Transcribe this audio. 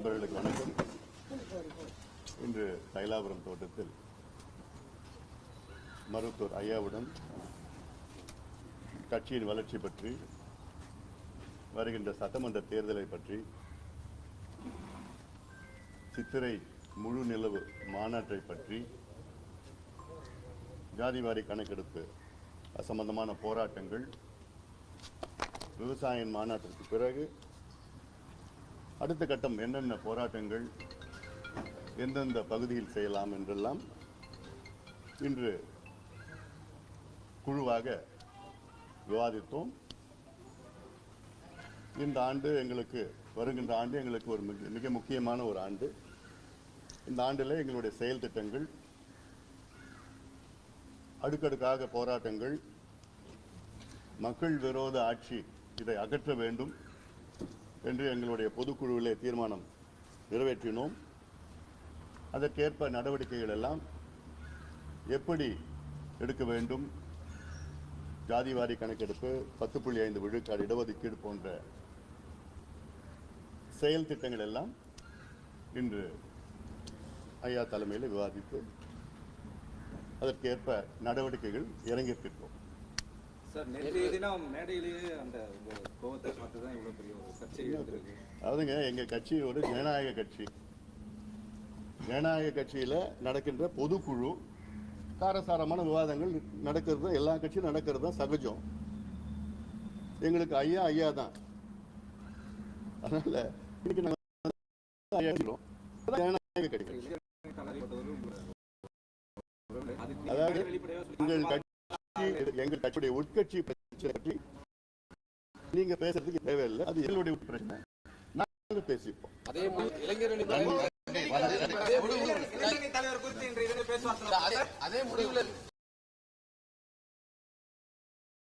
நண்பர்களுக்கு வணக்கம். இன்று தைலாபுரம் தோட்டத்தில் மருத்துவர் ஐயாவுடன் கட்சியின் வளர்ச்சி பற்றி, வருகின்ற சட்டமன்ற தேர்தலை பற்றி, சித்திரை முழு நிலவு மாநாட்டை பற்றி, ஜாதிவாரி கணக்கெடுப்பு சம்பந்தமான போராட்டங்கள், விவசாய மாநாட்டிற்கு பிறகு அடுத்த கட்டம் என்னென்ன போராட்டங்கள் எந்தெந்த பகுதியில் செய்யலாம் என்றெல்லாம் இன்று குழுவாக விவாதித்தோம். இந்த ஆண்டு எங்களுக்கு, வருகின்ற ஆண்டு எங்களுக்கு ஒரு மிக முக்கியமான ஒரு ஆண்டு. இந்த ஆண்டில் எங்களுடைய செயல் திட்டங்கள், அடுக்கடுக்காக போராட்டங்கள், மக்கள் விரோத ஆட்சி, இதை அகற்ற வேண்டும் என்று எங்களுடைய பொதுக்குழுவிலே தீர்மானம் நிறைவேற்றினோம். அதற்கேற்ப நடவடிக்கைகள் எல்லாம் எப்படி எடுக்க வேண்டும், ஜாதிவாரி கணக்கெடுப்பு, 10.5 விழுக்காடு இடஒதுக்கீடு போன்ற செயல் திட்டங்கள் எல்லாம் இன்று ஐயா தலைமையில் விவாதித்து அதற்கேற்ப நடவடிக்கைகள் இறங்கியிருக்கிறோம். சார், நேற்றைய தினம் மேடையிலேயே அந்த கோவத்தை பார்த்து தான் இவ்வளோ பெரிய ஒரு சர்ச்சை இருக்கு. அதாவதுங்க, எங்கள் கட்சி ஒரு ஜனநாயக கட்சி. ஜனநாயக கட்சியில் நடக்கின்ற பொதுக்குழு காரசாரமான விவாதங்கள் நடக்கிறது, எல்லா கட்சியும் நடக்கிறது தான் சகஜம். எங்களுக்கு ஐயா ஐயா தான். அதனால இன்னைக்கு நாங்கள் ஜனநாயக கட்சி. அதாவது எங்கள் கட்சியுடைய உட்கட்சி பிரச்சனை பற்றி நீங்க பேசுறதுக்கு தேவையில்லை, அது எங்களுடைய பிரச்சனை. நாங்கள் பேசிப்போம். அதே முடிவில்